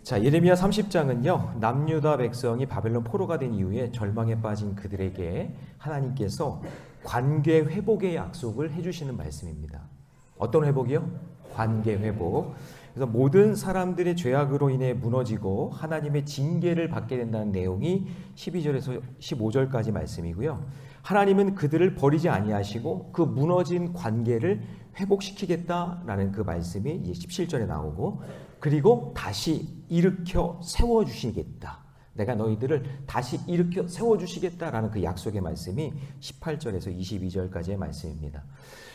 자, 예레미야 30장은요, 남유다 백성이 바벨론 포로가 된 이후에 절망에 빠진 그들에게 하나님께서 관계 회복의 약속을 해주시는 말씀입니다. 어떤 회복이요? 관계 회복. 그래서 모든 사람들의 죄악으로 인해 무너지고 하나님의 징계를 받게 된다는 내용이 12절에서 15절까지 말씀이고요. 하나님은 그들을 버리지 아니하시고 그 무너진 관계를 회복시키겠다라는 그 말씀이 이제 17절에 나오고, 그리고 다시 일으켜 세워주시겠다. 내가 너희들을 다시 일으켜 세워주시겠다라는 그 약속의 말씀이 18절에서 22절까지의 말씀입니다.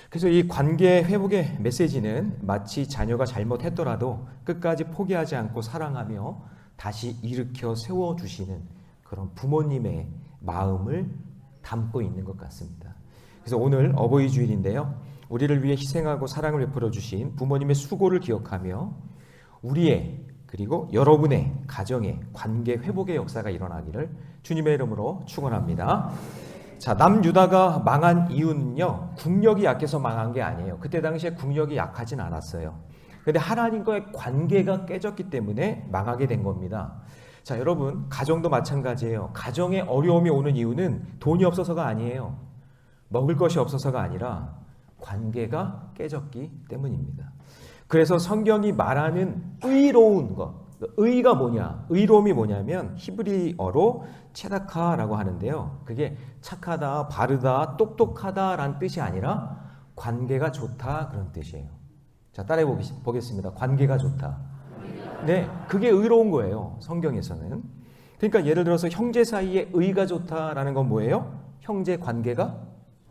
그래서 이 관계 회복의 메시지는 마치 자녀가 잘못했더라도 끝까지 포기하지 않고 사랑하며 다시 일으켜 세워주시는 그런 부모님의 마음을 담고 있는 것 같습니다. 그래서 오늘 어버이 주일인데요, 우리를 위해 희생하고 사랑을 베풀어 주신 부모님의 수고를 기억하며 우리의 그리고 여러분의 가정의 관계 회복의 역사가 일어나기를 주님의 이름으로 축원합니다. 자, 남유다가 망한 이유는요, 국력이 약해서 망한 게 아니에요. 그때 당시에 국력이 약하진 않았어요. 그런데 하나님과의 관계가 깨졌기 때문에 망하게 된 겁니다. 자, 여러분, 가정도 마찬가지예요. 가정에 어려움이 오는 이유는 돈이 없어서가 아니에요. 먹을 것이 없어서가 아니라 관계가 깨졌기 때문입니다. 그래서 성경이 말하는 의로운 것, 의가 뭐냐? 의로움이 뭐냐면 히브리어로 체다카라고 하는데요. 그게 착하다, 바르다, 똑똑하다라는 뜻이 아니라 관계가 좋다 그런 뜻이에요. 자, 따라해 보겠습니다. 관계가 좋다. 네, 그게 의로운 거예요. 성경에서는. 그러니까 예를 들어서 형제 사이에 의가 좋다라는 건 뭐예요? 형제 관계가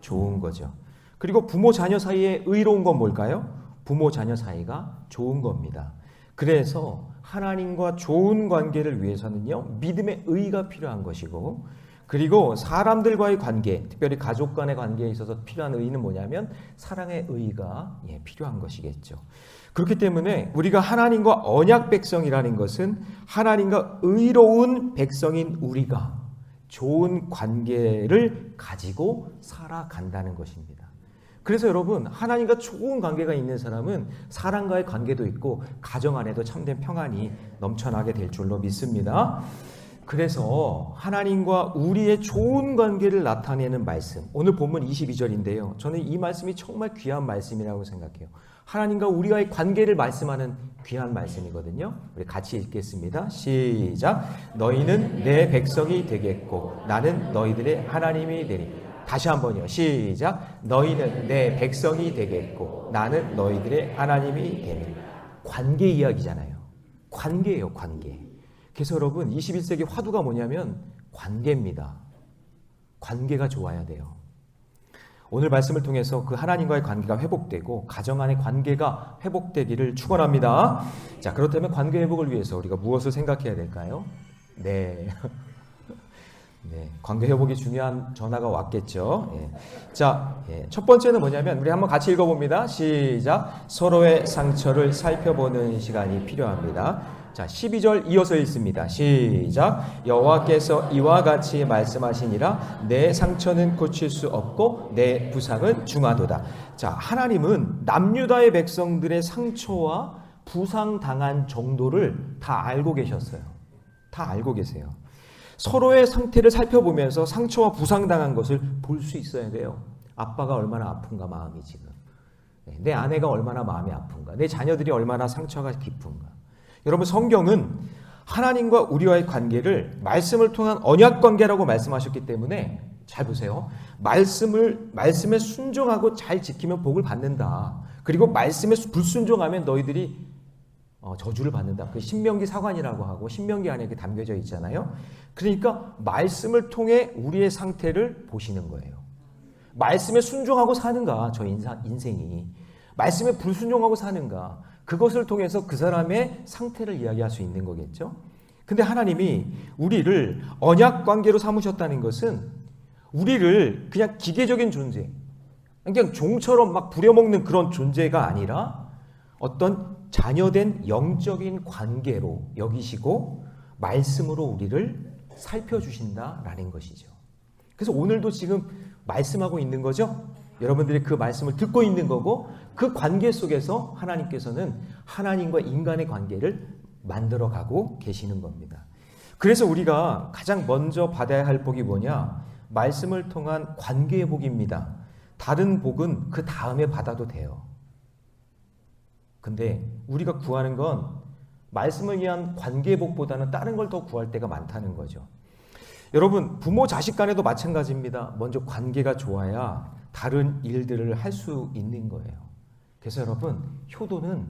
좋은 거죠. 그리고 부모 자녀 사이에 의로운 건 뭘까요? 부모 자녀 사이가 좋은 겁니다. 그래서 하나님과 좋은 관계를 위해서는요, 믿음의 의가 필요한 것이고, 그리고 사람들과의 관계, 특별히 가족 간의 관계에 있어서 필요한 의는 뭐냐면 사랑의 의가 필요한 것이겠죠. 그렇기 때문에 우리가 하나님과 언약 백성이라는 것은 하나님과 의로운 백성인 우리가 좋은 관계를 가지고 살아간다는 것입니다. 그래서 여러분, 하나님과 좋은 관계가 있는 사람은 사람과의 관계도 있고 가정 안에도 참된 평안이 넘쳐나게 될 줄로 믿습니다. 그래서 하나님과 우리의 좋은 관계를 나타내는 말씀, 오늘 본문 22절인데요. 저는 이 말씀이 정말 귀한 말씀이라고 생각해요. 하나님과 우리와의 관계를 말씀하는 귀한 말씀이거든요. 우리 같이 읽겠습니다. 시작. 너희는 내 백성이 되겠고 나는 너희들의 하나님이 되리. 다시 한번요. 시작. 너희는 내 백성이 되겠고 나는 너희들의 하나님이 되리. 관계 이야기잖아요. 관계예요, 관계. 그래서 여러분, 21세기 화두가 뭐냐면 관계입니다. 관계가 좋아야 돼요. 오늘 말씀을 통해서 그 하나님과의 관계가 회복되고 가정 안의 관계가 회복되기를 축원합니다. 자, 그렇다면 관계 회복을 위해서 우리가 무엇을 생각해야 될까요? 네. 네, 관계 회복이 중요한 전화가 왔겠죠. 자, 첫 번째는 뭐냐면 우리 한번 같이 읽어봅니다. 시작. 서로의 상처를 살펴보는 시간이 필요합니다. 자, 12절 이어서 읽습니다. 시작. 여호와께서 이와 같이 말씀하시니라. 내 상처는 고칠 수 없고 내 부상은 중하도다. 자, 하나님은 남유다의 백성들의 상처와 부상당한 정도를 다 알고 계셨어요. 다 알고 계세요. 서로의 상태를 살펴보면서 상처와 부상당한 것을 볼 수 있어야 돼요. 아빠가 얼마나 아픈가, 마음이 지금. 내 아내가 얼마나 마음이 아픈가, 내 자녀들이 얼마나 상처가 깊은가. 여러분, 성경은 하나님과 우리와의 관계를 말씀을 통한 언약 관계라고 말씀하셨기 때문에 잘 보세요. 말씀에 순종하고 잘 지키면 복을 받는다. 그리고 말씀에 불순종하면 너희들이 저주를 받는다. 그 신명기 사관이라고 하고 신명기 안에 이렇게 담겨져 있잖아요. 그러니까 말씀을 통해 우리의 상태를 보시는 거예요. 말씀에 순종하고 사는가, 저 인생이. 말씀에 불순종하고 사는가. 그것을 통해서 그 사람의 상태를 이야기할 수 있는 거겠죠. 근데 하나님이 우리를 언약 관계로 삼으셨다는 것은 우리를 그냥 기계적인 존재, 그냥 종처럼 막 부려먹는 그런 존재가 아니라 어떤 자녀된 영적인 관계로 여기시고 말씀으로 우리를 살펴주신다라는 것이죠. 그래서 오늘도 지금 말씀하고 있는 거죠. 여러분들이 그 말씀을 듣고 있는 거고, 그 관계 속에서 하나님께서는 하나님과 인간의 관계를 만들어 가고 계시는 겁니다. 그래서 우리가 가장 먼저 받아야 할 복이 뭐냐? 말씀을 통한 관계의 복입니다. 다른 복은 그 다음에 받아도 돼요. 근데 우리가 구하는 건 말씀을 위한 관계의 복보다는 다른 걸 더 구할 때가 많다는 거죠. 여러분, 부모 자식 간에도 마찬가지입니다. 먼저 관계가 좋아야 다른 일들을 할 수 있는 거예요. 그래서 여러분, 효도는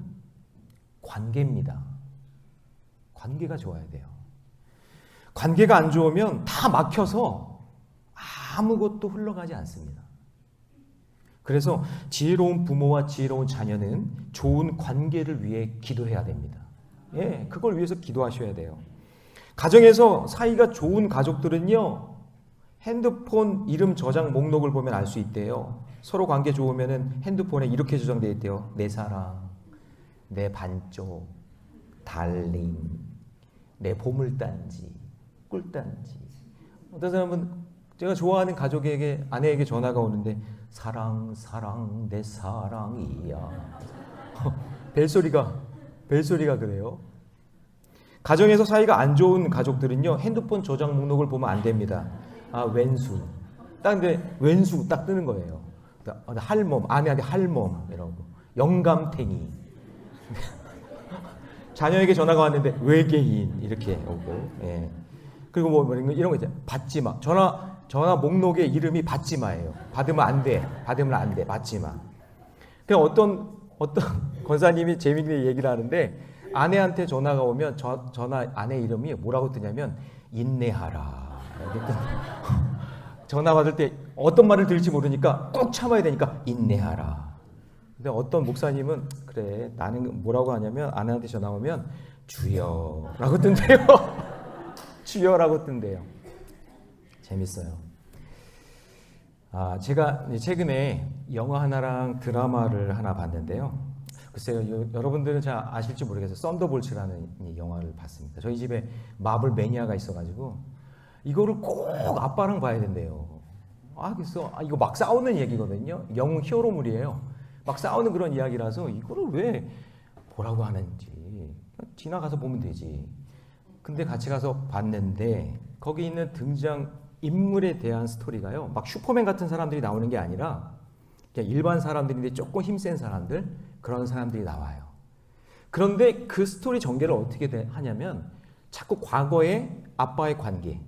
관계입니다. 관계가 좋아야 돼요. 관계가 안 좋으면 다 막혀서 아무것도 흘러가지 않습니다. 그래서 지혜로운 부모와 지혜로운 자녀는 좋은 관계를 위해 기도해야 됩니다. 예, 그걸 위해서 기도하셔야 돼요. 가정에서 사이가 좋은 가족들은요, 핸드폰 이름 저장 목록을 보면 알 수 있대요. 서로 관계 좋으면은 핸드폰에 이렇게 저장되어 있대요. 내 사랑, 내 반쪽, 달링, 내 보물단지, 꿀단지. 어떤 사람은 제가 좋아하는 가족에게, 아내에게 전화가 오는데 사랑, 사랑, 내 사랑이야. 벨소리가 그래요. 가정에서 사이가 안 좋은 가족들은요, 핸드폰 저장 목록을 보면 안 됩니다. 아, 왼수. 딱 근데 왼수 딱 뜨는 거예요. 할멈, 아내한테 할멈 이러고, 영감탱이. 자녀에게 전화가 왔는데 외계인 이렇게 오고, 예. 그리고 뭐 이런 거 이제 받지마. 전화 목록의 이름이 받지마예요. 받으면 안 돼. 받지마. 그 어떤 권사님이 재미있는 얘기를 하는데, 아내한테 전화가 오면 전화 아내 이름이 뭐라고 뜨냐면 인내하라. 전화 받을 때 어떤 말을 들을지 모르니까 꼭 참아야 되니까 인내하라. 근데 어떤 목사님은 그래, 나는 뭐라고 하냐면 아내한테 전화 오면 주여라고 뜬대요. 주여라고 뜬대요. 재밌어요. 제가 최근에 영화 하나랑 드라마를 하나 봤는데요. 글쎄요, 여러분들은 잘 아실지 모르겠어요. 썬더볼츠라는 영화를 봤습니다. 저희 집에 마블 매니아가 있어가지고 이거를 꼭 아빠랑 봐야 된대요. 그래서 이거 막 싸우는 얘기거든요. 영웅 히어로물이에요. 막 싸우는 그런 이야기라서 이거를 왜 보라고 하는지 지나가서 보면 되지. 근데 같이 가서 봤는데 거기 있는 등장 인물에 대한 스토리가요, 막 슈퍼맨 같은 사람들이 나오는 게 아니라 그냥 일반 사람들인데 조금 힘센 사람들, 그런 사람들이 나와요. 그런데 그 스토리 전개를 어떻게 하냐면 자꾸 과거의 아빠의 관계,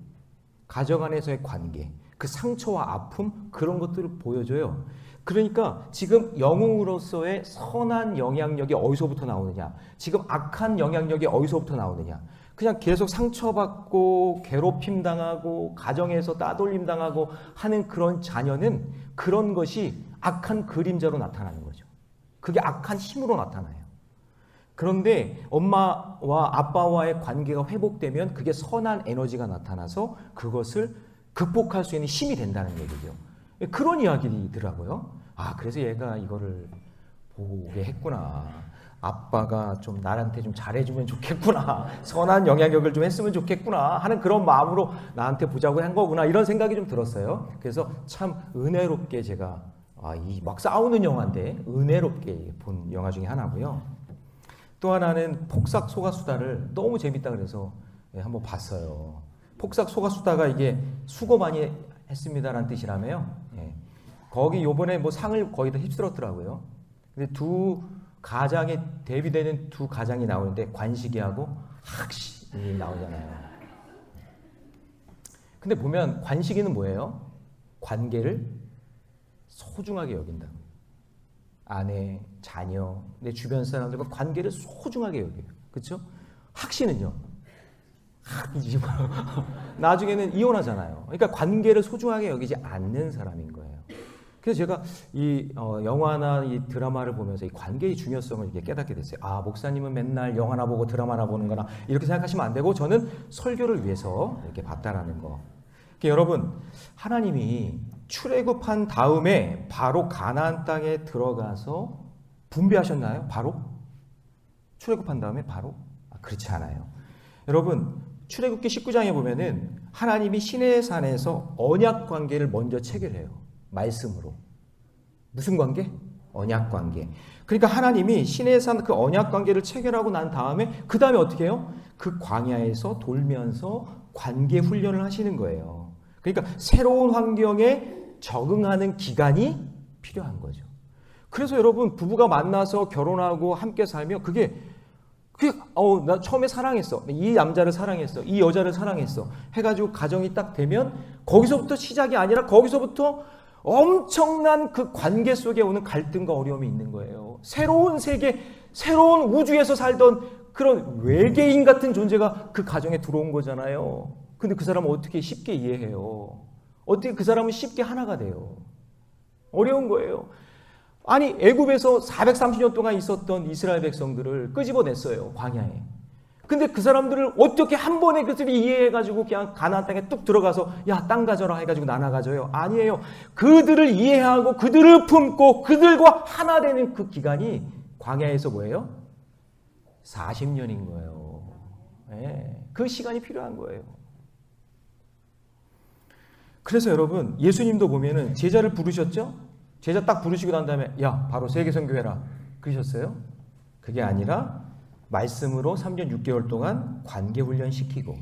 가정 안에서의 관계, 그 상처와 아픔, 그런 것들을 보여줘요. 그러니까 지금 영웅으로서의 선한 영향력이 어디서부터 나오느냐, 지금 악한 영향력이 어디서부터 나오느냐, 그냥 계속 상처받고 괴롭힘 당하고 가정에서 따돌림 당하고 하는 그런 자녀는 그런 것이 악한 그림자로 나타나는 거죠. 그게 악한 힘으로 나타나요. 그런데 엄마와 아빠와의 관계가 회복되면 그게 선한 에너지가 나타나서 그것을 극복할 수 있는 힘이 된다는 얘기죠. 그런 이야기더라고요. 그래서 얘가 이거를 보게 했구나. 아빠가 좀 나한테 좀 잘해주면 좋겠구나. 선한 영향력을 좀 했으면 좋겠구나 하는 그런 마음으로 나한테 보자고 한 거구나. 이런 생각이 좀 들었어요. 그래서 참 은혜롭게 제가 이 막 싸우는 영화인데 은혜롭게 본 영화 중에 하나고요. 또 하나는 폭삭 소가수다를 너무 재밌다 그래서 한번 봤어요. 폭삭 소가수다가 이게 수고 많이 했습니다라는 뜻이라며요. 거기 요번에 뭐 상을 거의 다 휩쓸었더라고요. 근데 두 가장에 대비되는 두 가장이 나오는데 관식이하고 학식이 나오잖아요. 근데 보면 관식이는 뭐예요? 관계를 소중하게 여긴다. 아내, 자녀, 내 주변 사람들과 관계를 소중하게 여겨요. 그렇죠? 학씨는요. 나중에는 이혼하잖아요. 그러니까 관계를 소중하게 여기지 않는 사람인 거예요. 그래서 제가 이 영화나 이 드라마를 보면서 이 관계의 중요성을 이렇게 깨닫게 됐어요. 목사님은 맨날 영화나 보고 드라마나 보는거나 이렇게 생각하시면 안 되고 저는 설교를 위해서 이렇게 봤다라는 거. 그러니까 여러분, 하나님이 출애굽한 다음에 바로 가나안 땅에 들어가서 분배하셨나요? 바로? 출애굽한 다음에 바로? 그렇지 않아요. 여러분, 출애굽기 19장에 보면은 하나님이 시내의 산에서 언약 관계를 먼저 체결해요. 말씀으로. 무슨 관계? 언약 관계. 그러니까 하나님이 시내에 산 그 언약 관계를 체결하고 난 다음에 그 다음에 어떻게 해요? 그 광야에서 돌면서 관계 훈련을 하시는 거예요. 그러니까 새로운 환경에 적응하는 기간이 필요한 거죠. 그래서 여러분 부부가 만나서 결혼하고 함께 살면 나 처음에 사랑했어. 이 남자를 사랑했어. 이 여자를 사랑했어. 해가지고 가정이 딱 되면 거기서부터 시작이 아니라 거기서부터 엄청난 그 관계 속에 오는 갈등과 어려움이 있는 거예요. 새로운 세계, 새로운 우주에서 살던 그런 외계인 같은 존재가 그 가정에 들어온 거잖아요. 근데 그 사람은 어떻게 쉽게 이해해요? 어떻게 그 사람은 쉽게 하나가 돼요? 어려운 거예요. 아니 애굽에서 430년 동안 있었던 이스라엘 백성들을 끄집어냈어요. 광야에. 근데 그 사람들을 어떻게 한 번에 그들이 이해해가지고 그냥 가나안 땅에 뚝 들어가서 야 땅 가져라 해가지고 나눠 가져요? 아니에요. 그들을 이해하고 그들을 품고 그들과 하나 되는 그 기간이 광야에서 뭐예요? 40년인 거예요. 네, 그 시간이 필요한 거예요. 그래서 여러분 예수님도 보면은 제자를 부르셨죠? 제자 딱 부르시고 난 다음에 야 바로 세계 선교해라 그러셨어요? 그게 아니라 말씀으로 3년 6개월 동안 관계 훈련시키고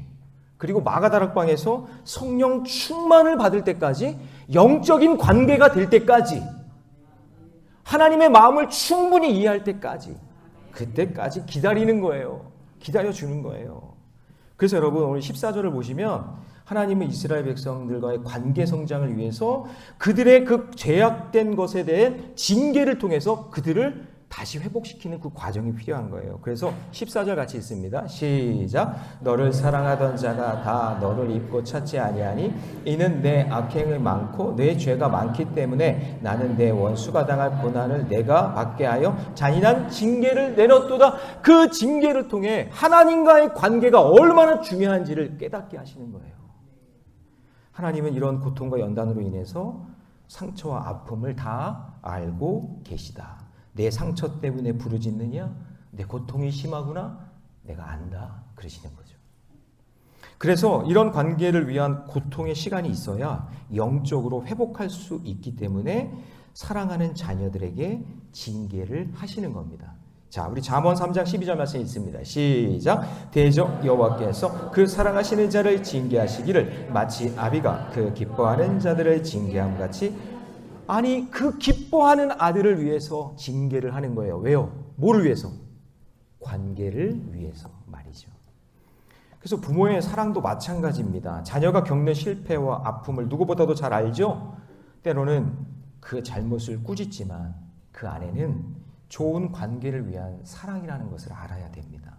그리고 마가다락방에서 성령 충만을 받을 때까지 영적인 관계가 될 때까지 하나님의 마음을 충분히 이해할 때까지 그때까지 기다리는 거예요. 기다려주는 거예요. 그래서 여러분 오늘 14절을 보시면 하나님은 이스라엘 백성들과의 관계 성장을 위해서 그들의 그 죄악된 것에 대한 징계를 통해서 그들을 다시 회복시키는 그 과정이 필요한 거예요. 그래서 14절 같이 읽습니다. 시작. 너를 사랑하던 자가 다 너를 입고 찾지 아니하니 이는 내 악행이 많고 내 죄가 많기 때문에 나는 내 원수가 당할 고난을 내가 받게 하여 잔인한 징계를 내렸도다. 그 징계를 통해 하나님과의 관계가 얼마나 중요한지를 깨닫게 하시는 거예요. 하나님은 이런 고통과 연단으로 인해서 상처와 아픔을 다 알고 계시다. 내 상처 때문에 부르짖느냐? 내 고통이 심하구나? 내가 안다. 그러시는 거죠. 그래서 이런 관계를 위한 고통의 시간이 있어야 영적으로 회복할 수 있기 때문에 사랑하는 자녀들에게 징계를 하시는 겁니다. 자, 우리 잠언 3장 12절 말씀이 있습니다. 시작. 대적 여호와께서 그 사랑하시는 자를 징계하시기를 마치 아비가 그 기뻐하는 자들을 징계함 같이. 아니 그 기뻐하는 아들을 위해서 징계를 하는 거예요. 왜요? 뭐를 위해서? 관계를 위해서 말이죠. 그래서 부모의 사랑도 마찬가지입니다. 자녀가 겪는 실패와 아픔을 누구보다도 잘 알죠? 때로는 그 잘못을 꾸짖지만 그 안에는 좋은 관계를 위한 사랑이라는 것을 알아야 됩니다.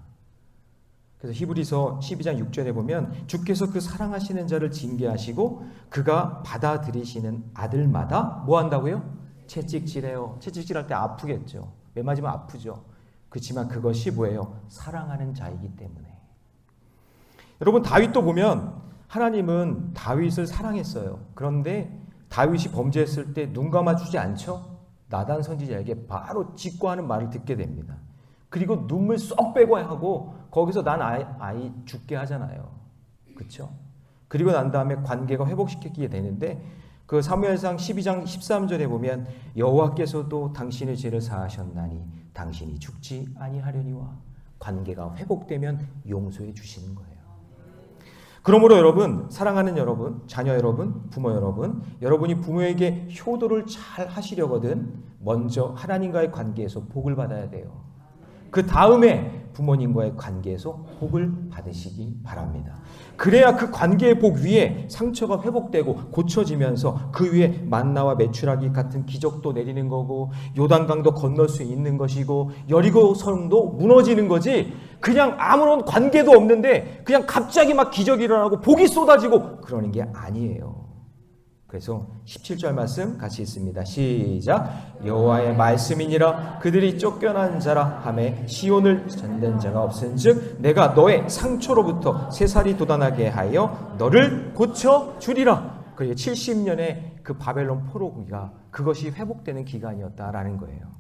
그래서 히브리서 12장 6절에 보면 주께서 그 사랑하시는 자를 징계하시고 그가 받아들이시는 아들마다 뭐 한다고요? 채찍질해요. 채찍질할 때 아프겠죠. 매 맞으면 아프죠. 그렇지만 그것이 뭐예요? 사랑하는 자이기 때문에. 여러분 다윗도 보면 하나님은 다윗을 사랑했어요. 그런데 다윗이 범죄했을 때 눈 감아주지 않죠? 나단 선지자에게 바로 직고하는 말을 듣게 됩니다. 그리고 눈물 쏙 빼고 하고 거기서 난 아이 죽게 하잖아요. 그렇죠? 그리고 난 다음에 관계가 회복시키게 되는데 그 사무엘상 12장 13절에 보면 여호와께서도 당신의 죄를 사하셨나니 당신이 죽지 아니하려니와 관계가 회복되면 용서해 주시는 거예요. 그러므로 여러분, 사랑하는 여러분, 자녀 여러분, 부모 여러분, 여러분이 부모에게 효도를 잘 하시려거든 먼저 하나님과의 관계에서 복을 받아야 돼요. 그 다음에 부모님과의 관계에서 복을 받으시기 바랍니다. 그래야 그 관계의 복 위에 상처가 회복되고 고쳐지면서 그 위에 만나와 메추라기 같은 기적도 내리는 거고 요단강도 건널 수 있는 것이고 여리고성도 무너지는 거지 그냥 아무런 관계도 없는데 그냥 갑자기 막 기적이 일어나고 복이 쏟아지고 그러는 게 아니에요. 그래서 17절 말씀 같이 읽습니다. 시작. 여호와의 말씀이니라 그들이 쫓겨난 자라 하매 시온을 전된 자가 없은즉 내가 너의 상처로부터 새살이 돋아나게 하여 너를 고쳐주리라. 그게 70년의 그 바벨론 포로기가 그것이 회복되는 기간이었다라는 거예요.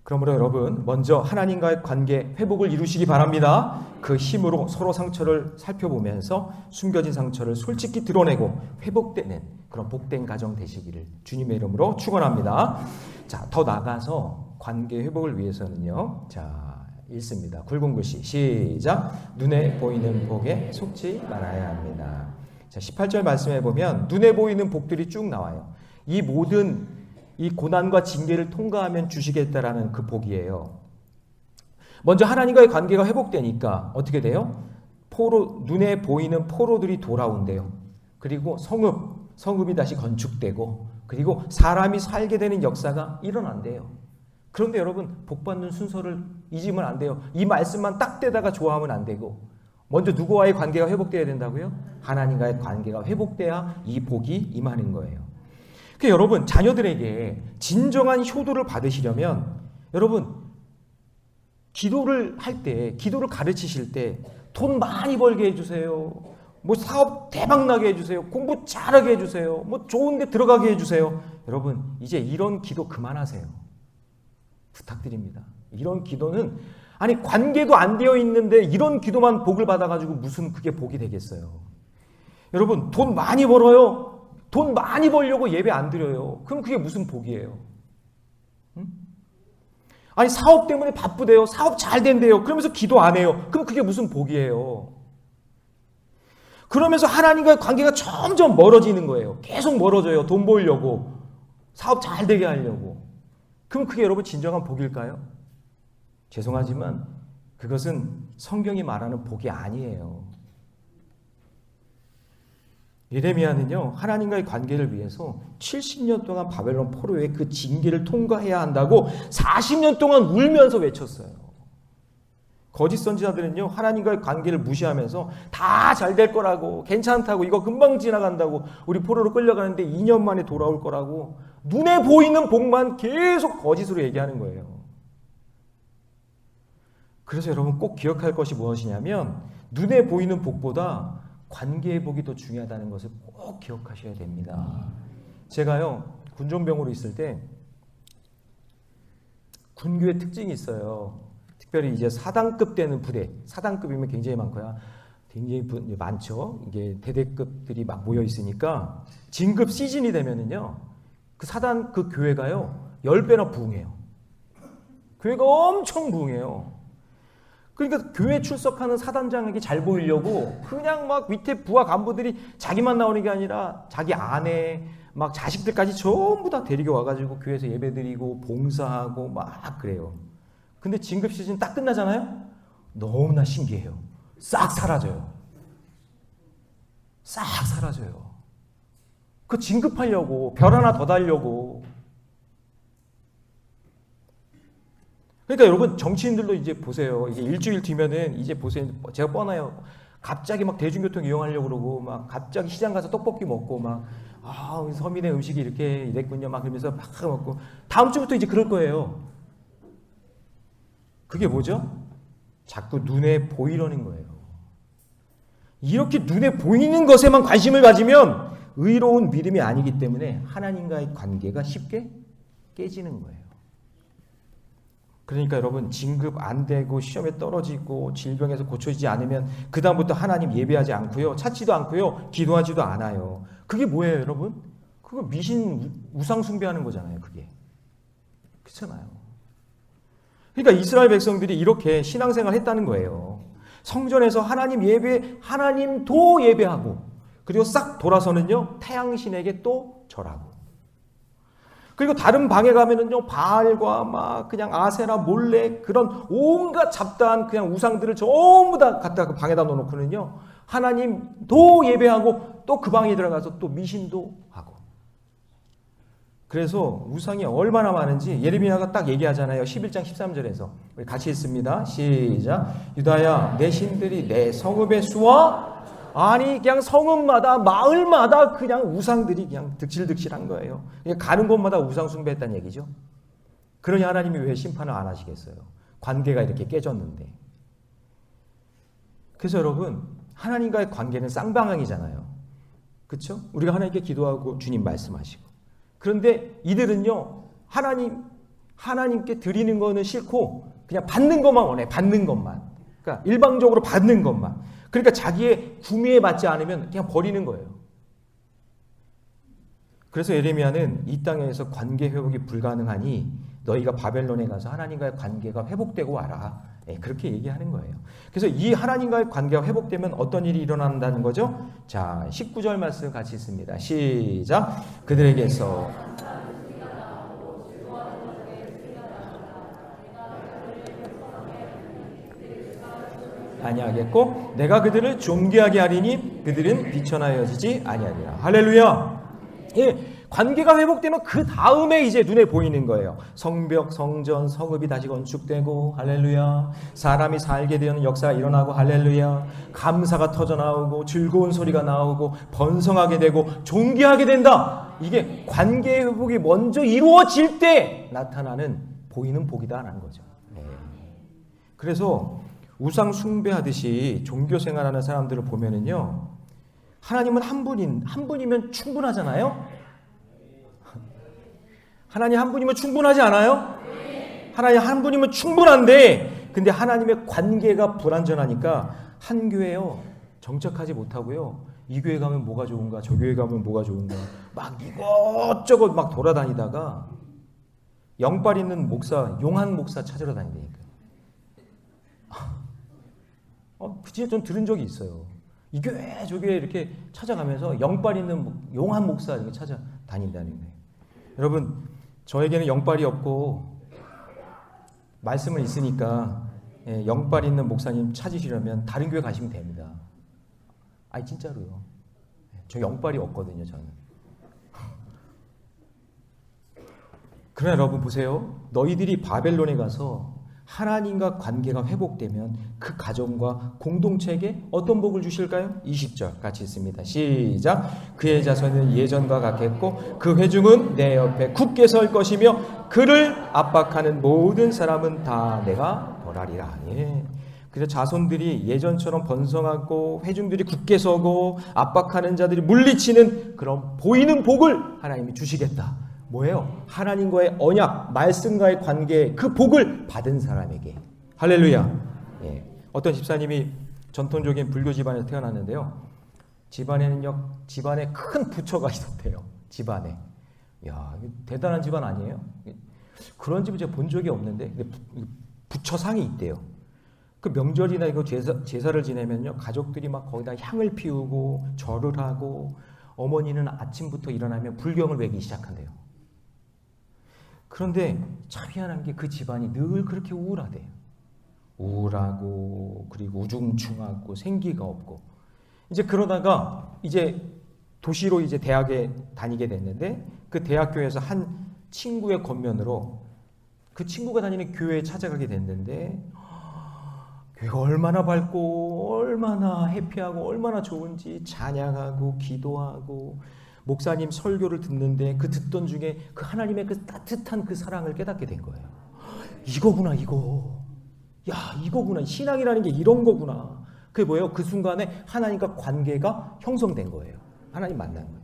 그러므로 여러분 먼저 하나님과의 관계 회복을 이루시기 바랍니다. 그 힘으로 서로 상처를 살펴보면서 숨겨진 상처를 솔직히 드러내고 회복되는 그런 복된 가정 되시기를 주님의 이름으로 축원합니다. 자, 더 나가서 관계 회복을 위해서는요. 자, 읽습니다. 굵은 글씨 시작. 눈에 보이는 복에 속지 말아야 합니다. 자, 18절 말씀해 보면 눈에 보이는 복들이 쭉 나와요. 이 모든 이 고난과 징계를 통과하면 주시겠다라는 그 복이에요. 먼저 하나님과의 관계가 회복되니까 어떻게 돼요? 눈에 보이는 포로들이 돌아온대요. 그리고 성읍이 다시 건축되고, 그리고 사람이 살게 되는 역사가 일어난대요. 그런데 여러분, 복받는 순서를 잊으면 안 돼요. 이 말씀만 딱 떼다가 좋아하면 안 되고, 먼저 누구와의 관계가 회복돼야 된다고요? 하나님과의 관계가 회복돼야 이 복이 임하는 거예요. 그러니까 여러분, 자녀들에게 진정한 효도를 받으시려면 여러분, 기도를 할 때, 기도를 가르치실 때 돈 많이 벌게 해주세요. 뭐 사업 대박 나게 해주세요. 공부 잘하게 해주세요. 뭐 좋은 데 들어가게 해주세요. 여러분, 이제 이런 기도 그만하세요. 부탁드립니다. 이런 기도는, 아니 관계도 안 되어 있는데 이런 기도만 복을 받아가지고 무슨 그게 복이 되겠어요. 여러분, 돈 많이 벌어요. 돈 많이 벌려고 예배 안 드려요. 그럼 그게 무슨 복이에요? 응? 아니 사업 때문에 바쁘대요. 사업 잘 된대요. 그러면서 기도 안 해요. 그럼 그게 무슨 복이에요? 그러면서 하나님과의 관계가 점점 멀어지는 거예요. 계속 멀어져요. 돈 벌려고. 사업 잘 되게 하려고. 그럼 그게 여러분 진정한 복일까요? 죄송하지만 그것은 성경이 말하는 복이 아니에요. 예레미야는요, 하나님과의 관계를 위해서 70년 동안 바벨론 포로의 그 징계를 통과해야 한다고 40년 동안 울면서 외쳤어요. 거짓 선지자들은요, 하나님과의 관계를 무시하면서 다 잘 될 거라고, 괜찮다고, 이거 금방 지나간다고, 우리 포로로 끌려가는데 2년 만에 돌아올 거라고, 눈에 보이는 복만 계속 거짓으로 얘기하는 거예요. 그래서 여러분 꼭 기억할 것이 무엇이냐면, 눈에 보이는 복보다 관계의 복이 더 중요하다는 것을 꼭 기억하셔야 됩니다. 제가요, 군종병으로 있을 때 군교의 특징이 있어요. 특별히 이제 사단급 되는 부대, 사단급이면 굉장히 많고요. 굉장히 많죠. 이게 대대급들이 막 모여 있으니까 진급 시즌이 되면은요, 그 사단 그 교회가요 10배나 부흥해요. 교회가 엄청 부흥해요. 그러니까 교회 출석하는 사단장에게 잘 보이려고 그냥 막 밑에 부하 간부들이 자기만 나오는 게 아니라 자기 아내, 막 자식들까지 전부 다 데리고 와가지고 교회에서 예배드리고 봉사하고 막 그래요. 근데 진급 시즌 딱 끝나잖아요? 너무나 신기해요. 싹 사라져요. 싹 사라져요. 그 진급하려고, 별 하나 더 달려고. 그러니까 여러분, 정치인들도 이제 보세요. 이제 일주일 뒤면은 이제 보세요. 제가 뻔해요. 갑자기 막 대중교통 이용하려고 그러고, 막 갑자기 시장 가서 떡볶이 먹고, 막, 서민의 음식이 이렇게 이랬군요. 막 그러면서 막 먹고. 다음 주부터 이제 그럴 거예요. 그게 뭐죠? 자꾸 눈에 보이려는 거예요. 이렇게 눈에 보이는 것에만 관심을 가지면 의로운 믿음이 아니기 때문에 하나님과의 관계가 쉽게 깨지는 거예요. 그러니까 여러분, 진급 안 되고 시험에 떨어지고 질병에서 고쳐지지 않으면 그 다음부터 하나님 예배하지 않고요, 찾지도 않고요, 기도하지도 않아요. 그게 뭐예요, 여러분? 그거 미신 우상 숭배하는 거잖아요. 그게 그렇잖아요. 그러니까 이스라엘 백성들이 이렇게 신앙생활 했다는 거예요. 성전에서 하나님 예배, 하나님도 예배하고, 그리고 싹 돌아서는요 태양신에게 또 절하고, 그리고 다른 방에 가면은요 바알과 막 그냥 아세라 몰래 그런 온갖 잡다한 그냥 우상들을 전부 다 갖다 그 방에다 놓고는요 하나님도 예배하고, 또 그 방에 들어가서 또 미신도 하고. 그래서 우상이 얼마나 많은지 예레미야가 딱 얘기하잖아요. 11장 13절에서 우리 같이 읽습니다. 시작. 유다야, 내 신들이 내 성읍의 수와, 아니 그냥 성읍마다 마을마다 그냥 우상들이 그냥 득실득실한 거예요. 그냥 가는 곳마다 우상 숭배했다는 얘기죠. 그러니 하나님이 왜 심판을 안 하시겠어요? 관계가 이렇게 깨졌는데. 그래서 여러분, 하나님과의 관계는 쌍방향이잖아요. 그렇죠? 우리가 하나님께 기도하고 주님 말씀하시고. 그런데 이들은요, 하나님께 드리는 거는 싫고 그냥 받는 것만 원해. 받는 것만. 그러니까 그러니까 일방적으로 받는 것만. 그러니까 자기의 구미에 맞지 않으면 그냥 버리는 거예요. 그래서 예레미야는 이 땅에서 관계 회복이 불가능하니 너희가 바벨론에 가서 하나님과의 관계가 회복되고 와라. 그렇게 얘기하는 거예요. 그래서 이 하나님과의 관계가 회복되면 어떤 일이 일어난다는 거죠? 자, 19절 말씀 같이 있습니다. 시작. 그들에게서 아니하겠고 내가 그들을 존귀하게 하리니 그들은 비천하여지지 아니하리라. 할렐루야. 예, 관계가 회복되면 그 다음에 이제 눈에 보이는 거예요. 성벽, 성전, 성읍이 다시 건축되고 할렐루야. 사람이 살게 되는 역사가 일어나고 할렐루야. 감사가 터져나오고 즐거운 소리가 나오고 번성하게 되고 존귀하게 된다. 이게 관계 회복이 먼저 이루어질 때 나타나는 보이는 복이다라는 거죠. 네. 그래서 우상 숭배하듯이 종교 생활하는 사람들을 보면은요, 하나님은 한 분이면 충분하잖아요? 하나님 한 분이면 충분하지 않아요? 하나님 한 분이면 충분한데, 근데 하나님의 관계가 불완전하니까 한 교회요, 정착하지 못하고요, 이 교회 가면 뭐가 좋은가, 저 교회 가면 뭐가 좋은가, 막 이것저것 막 돌아다니다가 영빨 있는 목사, 용한 목사 찾으러 다니니까. 그치, 좀 들은 적이 있어요. 이 교회, 저 교회 이렇게 찾아가면서 영빨 있는 용한 목사 이렇게 찾아다닌다는 거예요. 여러분, 저에게는 영빨이 없고 말씀은 있으니까 영빨 있는 목사님 찾으시려면 다른 교회 가시면 됩니다. 아니, 진짜로요. 저 영빨이 없거든요, 저는. 그러나 여러분 보세요. 너희들이 바벨론에 가서 하나님과 관계가 회복되면 그 가정과 공동체에게 어떤 복을 주실까요? 20절 같이 있습니다. 시작. 그의 자손은 예전과 같겠고 그 회중은 내 옆에 굳게 설 것이며 그를 압박하는 모든 사람은 다 내가 벌하리라. 예. 그래서 자손들이 예전처럼 번성하고 회중들이 굳게 서고 압박하는 자들이 물리치는 그런 보이는 복을 하나님이 주시겠다. 뭐예요? 하나님과의 언약, 말씀과의 관계, 그 복을 받은 사람에게. 할렐루야. 예. 어떤 집사님이 전통적인 불교 집안에서 태어났는데요. 집안에 큰 부처가 있었대요. 집안에. 야, 대단한 집안 아니에요? 그런 집을 제가 본 적이 없는데, 부처상이 있대요. 그 명절이나 이거 제사를 지내면요, 가족들이 막 거기다 향을 피우고 절을 하고, 어머니는 아침부터 일어나면 불경을 외기 시작한대요. 그런데 참 희한한 게 그 집안이 늘 그렇게 우울하대요. 우울하고 그리고 우중충하고 생기가 없고. 이제 그러다가 이제 도시로 이제 대학에 다니게 됐는데 그 대학교에서 한 친구의 권면으로 그 친구가 다니는 교회에 찾아가게 됐는데 교회가 얼마나 밝고 얼마나 해피하고 얼마나 좋은지 찬양하고 기도하고 목사님 설교를 듣는데 그 듣던 중에 그 하나님의 그 따뜻한 그 사랑을 깨닫게 된 거예요. 이거구나, 이거. 야, 이거구나. 신앙이라는 게 이런 거구나. 그게 뭐예요? 그 순간에 하나님과 관계가 형성된 거예요. 하나님 만난 거예요.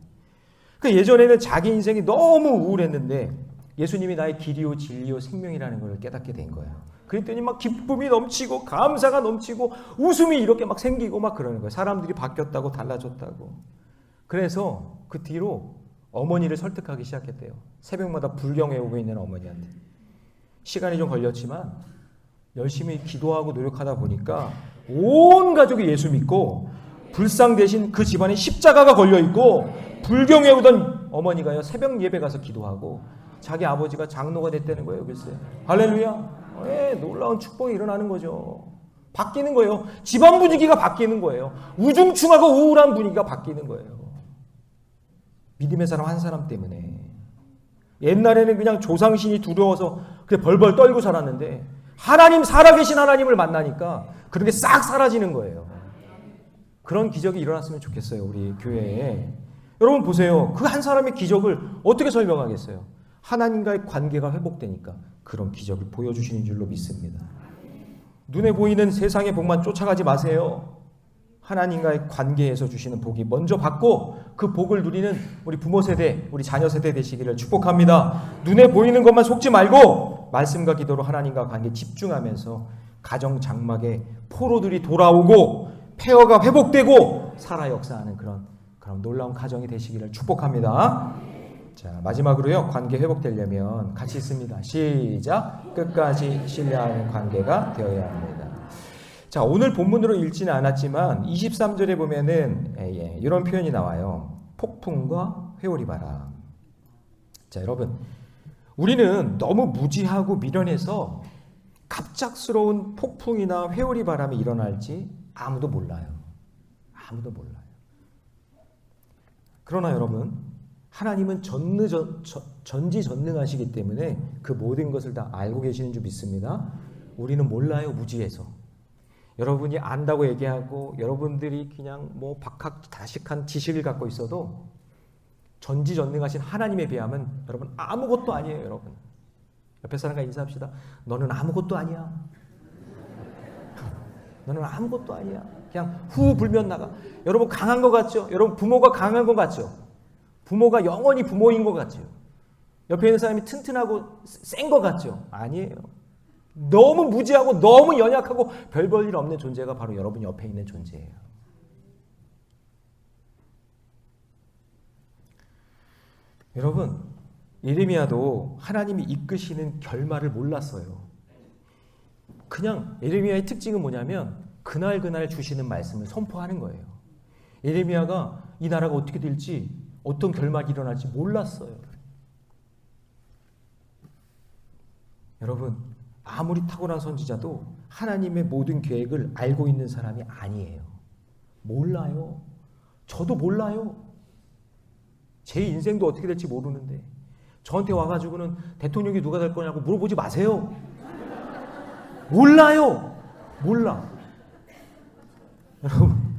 그 예전에는 자기 인생이 너무 우울했는데 예수님이 나의 길이요 진리요 생명이라는 걸 깨닫게 된 거예요. 그랬더니 막 기쁨이 넘치고 감사가 넘치고 웃음이 이렇게 막 생기고 막 그러는 거예요. 사람들이 바뀌었다고 달라졌다고. 그래서 그 뒤로 어머니를 설득하기 시작했대요. 새벽마다 불경 외우고 있는 어머니한테. 시간이 좀 걸렸지만 열심히 기도하고 노력하다 보니까 온 가족이 예수 믿고 불상 대신 그 집안에 십자가가 걸려있고 불경 외우던 어머니가요 새벽 예배 가서 기도하고 자기 아버지가 장로가 됐다는 거예요. 글쎄. 할렐루야. 네, 놀라운 축복이 일어나는 거죠. 바뀌는 거예요. 집안 분위기가 바뀌는 거예요. 우중충하고 우울한 분위기가 바뀌는 거예요. 믿음의 사람 한 사람 때문에. 옛날에는 그냥 조상신이 두려워서 그냥 벌벌 떨고 살았는데 하나님, 살아계신 하나님을 만나니까 그런 게 싹 사라지는 거예요. 그런 기적이 일어났으면 좋겠어요. 우리 교회에. 여러분 보세요. 그 한 사람의 기적을 어떻게 설명하겠어요? 하나님과의 관계가 회복되니까 그런 기적을 보여주시는 줄로 믿습니다. 눈에 보이는 세상의 복만 쫓아가지 마세요. 하나님과의 관계에서 주시는 복이 먼저 받고 그 복을 누리는 우리 부모 세대, 우리 자녀 세대 되시기를 축복합니다. 눈에 보이는 것만 속지 말고 말씀과 기도로 하나님과 관계 집중하면서 가정 장막에 포로들이 돌아오고 폐허가 회복되고 살아 역사하는 그런 놀라운 가정이 되시기를 축복합니다. 자, 마지막으로요. 관계 회복되려면 같이 있습니다. 시작. 끝까지 신뢰하는 관계가 되어야 합니다. 자, 오늘 본문으로 읽지는 않았지만 23절에 보면은 이런 표현이 나와요. 폭풍과 회오리 바람. 자, 여러분, 우리는 너무 무지하고 미련해서 갑작스러운 폭풍이나 회오리 바람이 일어날지 아무도 몰라요. 아무도 몰라요. 그러나 여러분, 하나님은 전지전능하시기 때문에 그 모든 것을 다 알고 계시는 줄 믿습니다. 우리는 몰라요, 무지해서. 여러분이 안다고 얘기하고 여러분들이 그냥 뭐 박학다식한 지식을 갖고 있어도 전지전능하신 하나님에 비하면 여러분 아무것도 아니에요. 여러분 옆에 사람과 인사합시다. 너는 아무것도 아니야. 너는 아무것도 아니야. 그냥 후 불면 나가. 여러분 강한 것 같죠? 여러분 부모가 강한 것 같죠? 부모가 영원히 부모인 것 같죠? 옆에 있는 사람이 튼튼하고 센 것 같죠? 아니에요. 너무 무지하고 너무 연약하고 별 볼 일 없는 존재가 바로 여러분 옆에 있는 존재예요. 여러분, 예레미야도 하나님이 이끄시는 결말을 몰랐어요. 그냥 예레미야의 특징은 뭐냐면 그날 주시는 말씀을 선포하는 거예요. 예레미야가 이 나라가 어떻게 될지 어떤 결말이 일어날지 몰랐어요. 여러분, 아무리 탁월한 선지자도 하나님의 모든 계획을 알고 있는 사람이 아니에요. 몰라요. 저도 몰라요. 제 인생도 어떻게 될지 모르는데 저한테 와가지고는 대통령이 누가 될 거냐고 물어보지 마세요. 몰라요. 몰라. 여러분,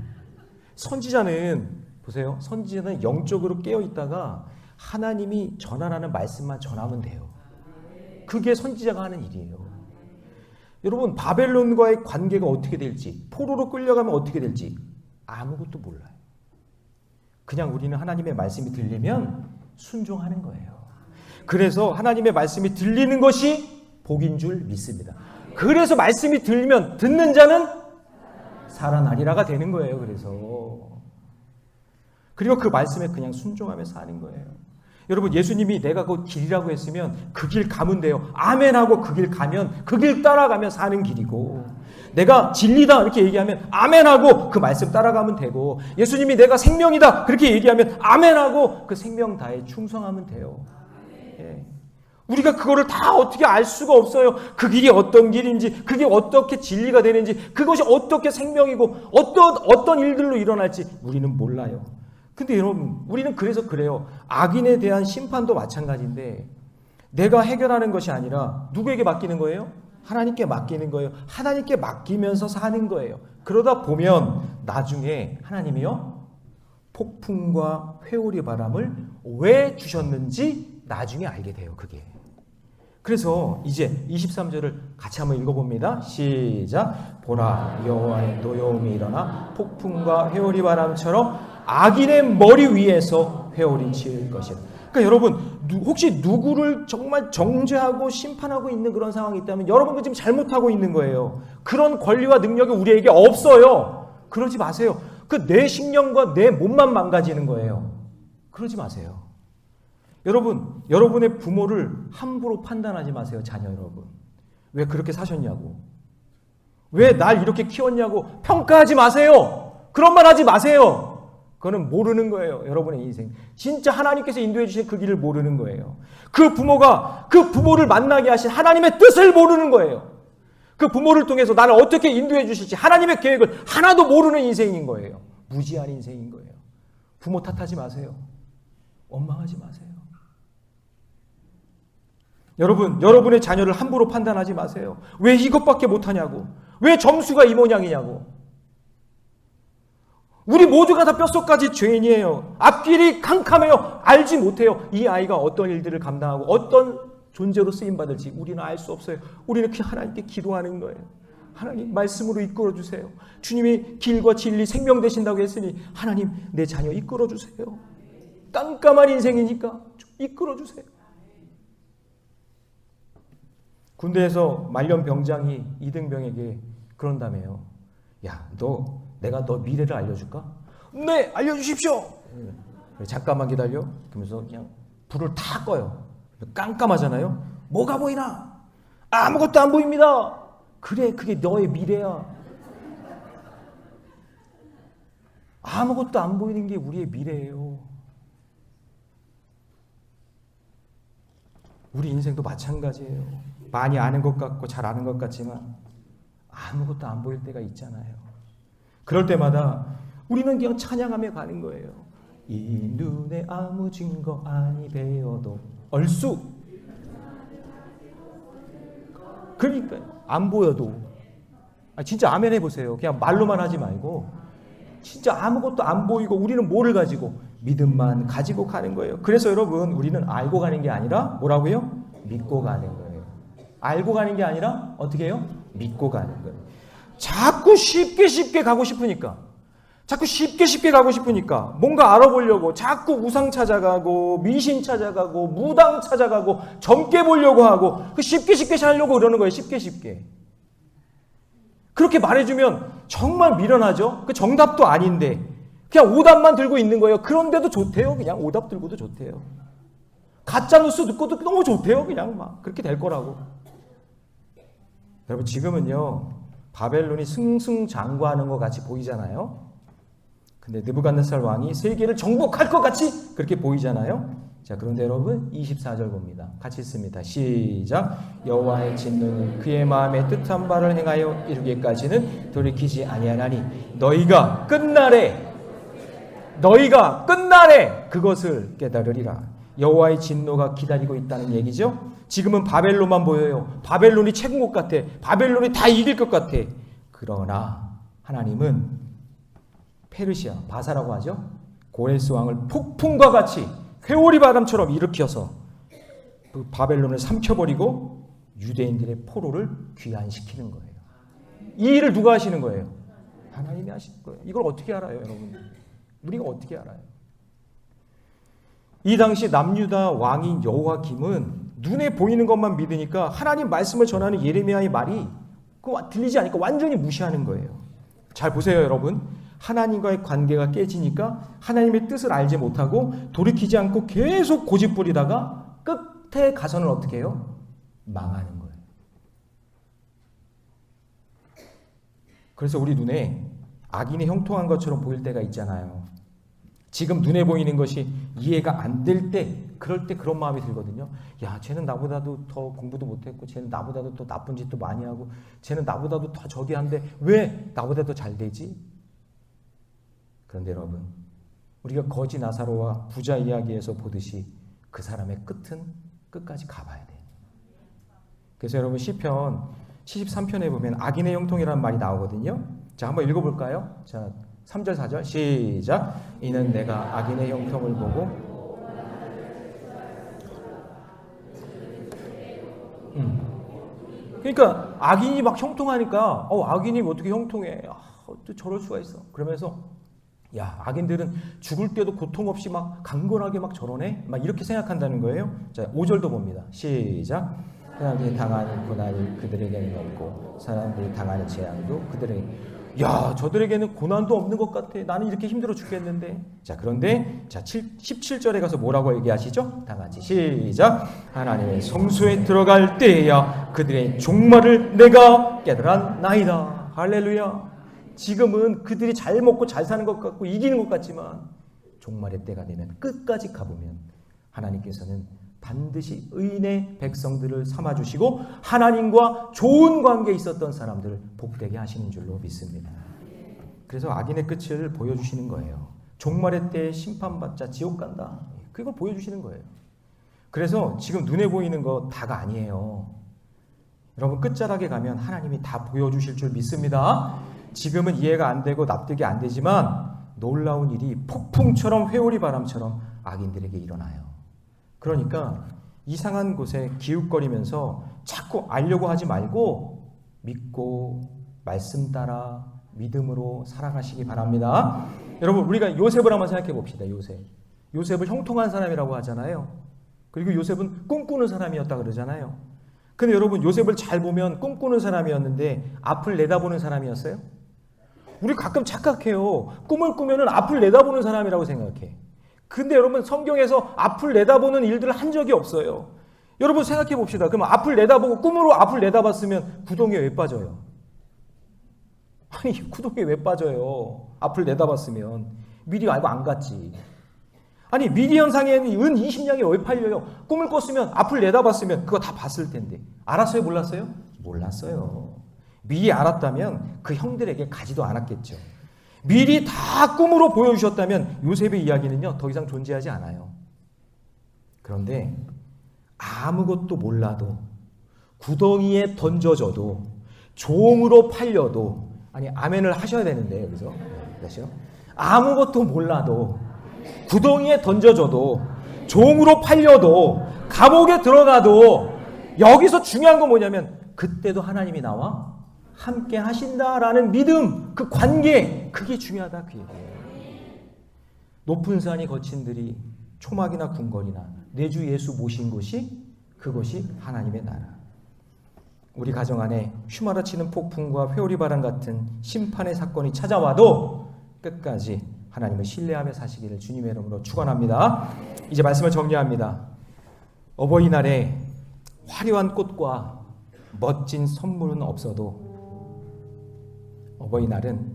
선지자는 보세요. 선지자는 영적으로 깨어있다가 하나님이 전하라는 말씀만 전하면 돼요. 그게 선지자가 하는 일이에요. 여러분, 바벨론과의 관계가 어떻게 될지, 포로로 끌려가면 어떻게 될지 아무것도 몰라요. 그냥 우리는 하나님의 말씀이 들리면 순종하는 거예요. 그래서 하나님의 말씀이 들리는 것이 복인 줄 믿습니다. 그래서 말씀이 들리면 듣는 자는 살아나리라가 되는 거예요. 그리고 그 말씀에 그냥 순종하며 사는 거예요. 여러분, 예수님이 내가 그 길이라고 했으면 그 길 가면 돼요. 아멘하고 그 길 가면 그 길 따라가며 사는 길이고, 내가 진리다 이렇게 얘기하면 아멘하고 그 말씀 따라가면 되고, 예수님이 내가 생명이다 그렇게 얘기하면 아멘하고 그 생명 다에 충성하면 돼요. 예. 우리가 그거를 다 어떻게 알 수가 없어요. 그 길이 어떤 길인지, 그게 어떻게 진리가 되는지, 그것이 어떻게 생명이고 어떤 일들로 일어날지 우리는 몰라요. 근데 여러분, 우리는 그래서 그래요. 악인에 대한 심판도 마찬가지인데 내가 해결하는 것이 아니라 누구에게 맡기는 거예요? 하나님께 맡기는 거예요. 하나님께 맡기면서 사는 거예요. 그러다 보면 나중에 하나님이요, 폭풍과 회오리 바람을 왜 주셨는지 나중에 알게 돼요. 그게. 그래서 이제 23절을 같이 한번 읽어봅니다. 시작. 보라, 여호와의 노여움이 일어나 폭풍과 회오리 바람처럼 악인의 머리 위에서 회오리 치을 것이라. 그러니까 여러분, 혹시 누구를 정말 정죄하고 심판하고 있는 그런 상황이 있다면 여러분도 지금 잘못하고 있는 거예요. 그런 권리와 능력이 우리에게 없어요. 그러지 마세요. 그 내 신령과 내 몸만 망가지는 거예요. 그러지 마세요. 여러분, 여러분의 부모를 함부로 판단하지 마세요. 자녀 여러분, 왜 그렇게 사셨냐고, 왜 날 이렇게 키웠냐고 평가하지 마세요. 그런 말 하지 마세요. 그거는 모르는 거예요. 여러분의 인생. 진짜 하나님께서 인도해 주신 그 길을 모르는 거예요. 그 부모가 그 부모를 만나게 하신 하나님의 뜻을 모르는 거예요. 그 부모를 통해서 나를 어떻게 인도해 주실지 하나님의 계획을 하나도 모르는 인생인 거예요. 무지한 인생인 거예요. 부모 탓하지 마세요. 원망하지 마세요. 여러분, 여러분의 자녀를 함부로 판단하지 마세요. 왜 이것밖에 못하냐고, 왜 점수가 이 모양이냐고. 우리 모두가 다 뼛속까지 죄인이에요. 앞길이 캄캄해요. 알지 못해요. 이 아이가 어떤 일들을 감당하고 어떤 존재로 쓰임받을지 우리는 알 수 없어요. 우리는 그냥 하나님께 기도하는 거예요. 하나님, 말씀으로 이끌어 주세요. 주님이 길과 진리 생명 되신다고 했으니 하나님, 내 자녀 이끌어 주세요. 깜깜한 인생이니까 좀 이끌어 주세요. 군대에서 말년 병장이 이등병에게 그런다며요. 야, 내가 너 미래를 알려줄까? 네, 알려주십시오. 잠깐만 기다려. 그러면서 그냥 불을 다 꺼요. 깜깜하잖아요. 뭐가 보이나? 아무것도 안 보입니다. 그래, 그게 너의 미래야. 아무것도 안 보이는 게 우리의 미래예요. 우리 인생도 마찬가지예요. 많이 아는 것 같고 잘 아는 것 같지만 아무것도 안 보일 때가 있잖아요. 그럴 때마다 우리는 그냥 찬양하며 가는 거예요. 이 눈에 아무 증거 아니 배어도 얼쑤. 그러니까요. 안 보여도. 진짜 아멘 해보세요. 그냥 말로만 하지 말고 진짜 아무것도 안 보이고 우리는 뭐를 가지고? 믿음만 가지고 가는 거예요. 그래서 여러분 우리는 알고 가는 게 아니라 뭐라고요? 믿고 가는 거예요. 알고 가는 게 아니라 어떻게 해요? 믿고 가는 거예요. 자꾸 쉽게 가고 싶으니까 뭔가 알아보려고 자꾸 우상 찾아가고 미신 찾아가고 무당 찾아가고 젊게 보려고 하고 쉽게 살려고 그러는 거예요. 쉽게. 그렇게 말해주면 정말 미련하죠. 그 정답도 아닌데 그냥 오답만 들고 있는 거예요. 그런데도 좋대요. 그냥 오답 들고도 좋대요. 가짜뉴스 듣고도 너무 좋대요. 그냥 막 그렇게 될 거라고. 여러분 지금은요 바벨론이 승승장구하는 것 같이 보이잖아요. 근데 느부갓네살 왕이 세계를 정복할 것 같이 그렇게 보이잖아요. 자, 그런데 여러분 24절 봅니다. 같이 읽습니다. 시작. 여호와의 진노는 그의 마음에 뜻한 바를 행하여 이루기까지는 돌이키지 아니하나니 너희가 끝날에 그것을 깨달으리라. 여호와의 진노가 기다리고 있다는 얘기죠. 지금은 바벨론만 보여요. 바벨론이 최고인 것 같아. 바벨론이 다 이길 것 같아. 그러나 하나님은 페르시아, 바사라고 하죠. 고레스 왕을 폭풍과 같이 회오리 바람처럼 일으켜서 그 바벨론을 삼켜버리고 유대인들의 포로를 귀환시키는 거예요. 이 일을 누가 하시는 거예요? 하나님이 하실 거예요. 이걸 어떻게 알아요, 여러분? 우리가 어떻게 알아요? 이 당시 남유다 왕인 여호야김은 눈에 보이는 것만 믿으니까 하나님 말씀을 전하는 예레미야의 말이 들리지 않으니까 완전히 무시하는 거예요. 잘 보세요, 여러분. 하나님과의 관계가 깨지니까 하나님의 뜻을 알지 못하고 돌이키지 않고 계속 고집부리다가 끝에 가서는 어떻게 해요? 망하는 거예요. 그래서 우리 눈에 악인이 형통한 것처럼 보일 때가 있잖아요. 지금 눈에 보이는 것이 이해가 안 될 때, 그럴 때 그런 마음이 들거든요. 야, 쟤는 나보다도 더 공부도 못했고, 쟤는 나보다도 더 나쁜 짓도 많이 하고, 쟤는 나보다도 더 저기 한데 왜 나보다 더 잘 되지? 그런데 여러분, 우리가 거지 나사로와 부자 이야기에서 보듯이 그 사람의 끝은 끝까지 가봐야 돼요. 그래서 여러분 시편 73편에 보면 악인의 형통이라는 말이 나오거든요. 자, 한번 읽어볼까요? 자, 3절 4절 시작. 이는 내가 악인의 형통을 보고 그러니까 악인이 막 형통하니까 악인이 어떻게 형통해? 또 저럴 수가 있어. 그러면서 야, 악인들은 죽을 때도 고통 없이 막 강건하게 막 저러네? 막 이렇게 생각한다는 거예요. 자, 5절도 봅니다. 시작. 사람들이 당하는 고난이 그들에게는 없고 사람들이 당하는 재앙도 그들에게 야, 저들에게는 고난도 없는 것 같아. 나는 이렇게 힘들어 죽겠는데. 자, 그런데 자 17절에 가서 뭐라고 얘기하시죠? 다 같이 시작. 하나님의 성소에 들어갈 때에야 그들의 종말을 내가 깨달았나이다. 할렐루야. 지금은 그들이 잘 먹고 잘 사는 것 같고 이기는 것 같지만 종말의 때가 되면 끝까지 가보면 하나님께서는 반드시 의인의 백성들을 삼아주시고 하나님과 좋은 관계에 있었던 사람들을 복되게 하시는 줄로 믿습니다. 그래서 악인의 끝을 보여주시는 거예요. 종말의 때에 심판받자 지옥 간다. 그걸 보여주시는 거예요. 그래서 지금 눈에 보이는 거 다가 아니에요. 여러분 끝자락에 가면 하나님이 다 보여주실 줄 믿습니다. 지금은 이해가 안 되고 납득이 안 되지만 놀라운 일이 폭풍처럼 회오리 바람처럼 악인들에게 일어나요. 그러니까 이상한 곳에 기웃거리면서 자꾸 알려고 하지 말고 믿고 말씀 따라 믿음으로 살아가시기 바랍니다. 여러분 우리가 요셉을 한번 생각해 봅시다. 요셉을 형통한 사람이라고 하잖아요. 그리고 요셉은 꿈꾸는 사람이었다 그러잖아요. 근데 여러분, 요셉을 잘 보면 꿈꾸는 사람이었는데 앞을 내다보는 사람이었어요? 우리 가끔 착각해요. 꿈을 꾸면은 앞을 내다보는 사람이라고 생각해. 근데 여러분, 성경에서 앞을 내다보는 일들을 한 적이 없어요. 여러분 생각해 봅시다. 그럼 앞을 내다보고 꿈으로 앞을 내다봤으면 구덩이에 왜 빠져요? 아니, 구덩이에 왜 빠져요? 앞을 내다봤으면. 미리 알고 안 갔지. 아니, 미디현상에는 은 20냥이 왜 팔려요? 꿈을 꿨으면, 앞을 내다봤으면 그거 다 봤을 텐데. 알았어요? 몰랐어요? 몰랐어요. 미리 알았다면 그 형들에게 가지도 않았겠죠. 미리 다 꿈으로 보여주셨다면 요셉의 이야기는요, 더 이상 존재하지 않아요. 그런데 아무것도 몰라도, 구덩이에 던져져도, 종으로 팔려도, 아니, 아멘을 하셔야 되는데, 여기서. 그렇죠? 아무것도 몰라도, 구덩이에 던져져도, 종으로 팔려도, 감옥에 들어가도, 여기서 중요한 건 뭐냐면 그때도 하나님이 나와 함께 하신다라는 믿음, 그 관계, 그게 중요하다, 그 얘기예요. 높은 산이 거친들이 초막이나 궁궐이나 내 주 예수 모신 곳이, 그것이 하나님의 나라. 우리 가정 안에 휘몰아치는 폭풍과 회오리 바람 같은 심판의 사건이 찾아와도 끝까지 하나님을 신뢰하며 사시기를 주님의 이름으로 축원합니다. 이제 말씀을 정리합니다. 어버이날에 화려한 꽃과 멋진 선물은 없어도 어버이날은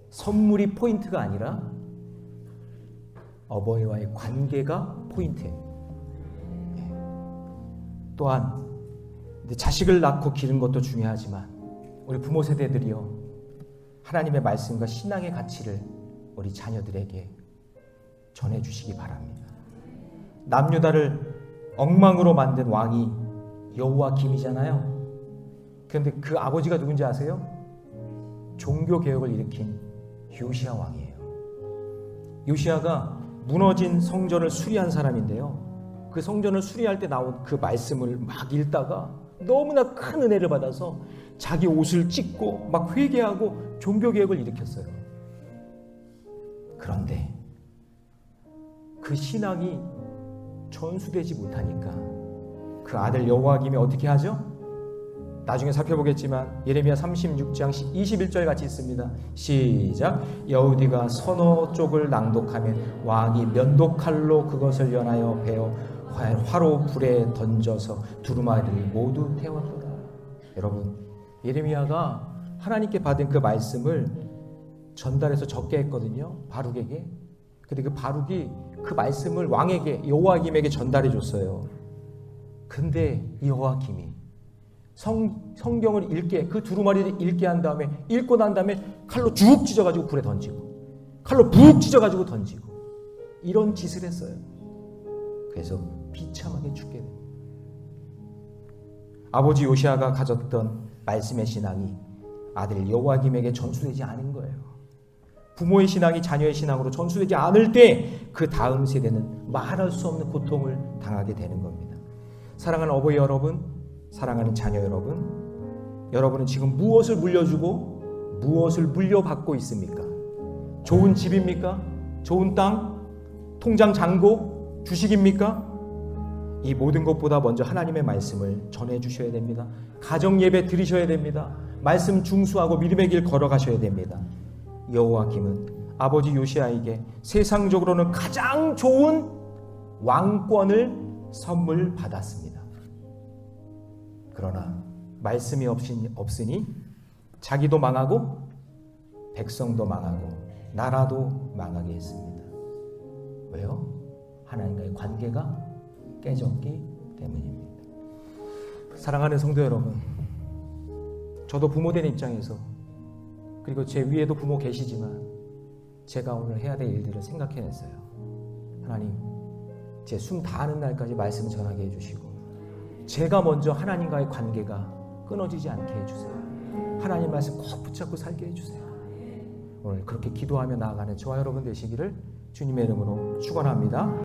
선물이 포인트가 아니라 어버이와의 관계가 포인트예요. 또한 자식을 낳고 기른 것도 중요하지만 우리 부모 세대들이요, 하나님의 말씀과 신앙의 가치를 우리 자녀들에게 전해주시기 바랍니다. 남유다를 엉망으로 만든 왕이 여호와김이잖아요. 그런데 그 아버지가 누군지 아세요? 종교개혁을 일으킨 요시야 왕이에요. 요시야가 무너진 성전을 수리한 사람인데요, 그 성전을 수리할 때 나온 그 말씀을 막 읽다가 너무나 큰 은혜를 받아서 자기 옷을 찢고 막 회개하고 종교개혁을 일으켰어요. 그런데 그 신앙이 전수되지 못하니까 그 아들 여호와김이 어떻게 하죠? 나중에 살펴보겠지만 예레미야 36장 21절 같이 있습니다. 시작. 여우디가 서너 쪽을 낭독하면 왕이 면도칼로 그것을 연하여 베어 화로 불에 던져서 두루마리를 모두 태웠도다. 여러분, 예레미야가 하나님께 받은 그 말씀을 전달해서 적게 했거든요, 바룩에게. 근데 그 바룩이 그 말씀을 왕에게, 여호와김에게 전달해 줬어요. 근데 이 여호와김이 성경을 읽게, 그 두루마리를 읽게 한 다음에, 읽고 난 다음에 칼로 쭉 찢어가지고 불에 던지고, 칼로 푹 찢어가지고 던지고, 이런 짓을 했어요. 그래서 비참하게 죽게 됩니다. 아버지 요시야가 가졌던 말씀의 신앙이 아들 여호와김에게 전수되지 않은 거예요. 부모의 신앙이 자녀의 신앙으로 전수되지 않을 때 그 다음 세대는 말할 수 없는 고통을 당하게 되는 겁니다. 사랑하는 어버이 여러분, 사랑하는 자녀 여러분, 여러분은 지금 무엇을 물려주고 무엇을 물려받고 있습니까? 좋은 집입니까? 좋은 땅? 통장 잔고? 주식입니까? 이 모든 것보다 먼저 하나님의 말씀을 전해주셔야 됩니다. 가정 예배 드리셔야 됩니다. 말씀 중수하고 믿음의 길 걸어가셔야 됩니다. 여호와김은 아버지 요시야에게 세상적으로는 가장 좋은 왕권을 선물 받았습니다. 그러나 말씀이 없으니 자기도 망하고 백성도 망하고 나라도 망하게 했습니다. 왜요? 하나님과의 관계가 깨졌기 때문입니다. 사랑하는 성도 여러분, 저도 부모된 입장에서, 그리고 제 위에도 부모 계시지만 제가 오늘 해야 될 일들을 생각해냈어요. 하나님, 제 숨 다하는 날까지 말씀 전하게 해주시고, 제가 먼저 하나님과의 관계가 끊어지지 않게 해주세요. 하나님 말씀 꼭 붙잡고 살게 해주세요. 오늘 그렇게 기도하며 나아가는 저와 여러분 되시기를 주님의 이름으로 축원합니다.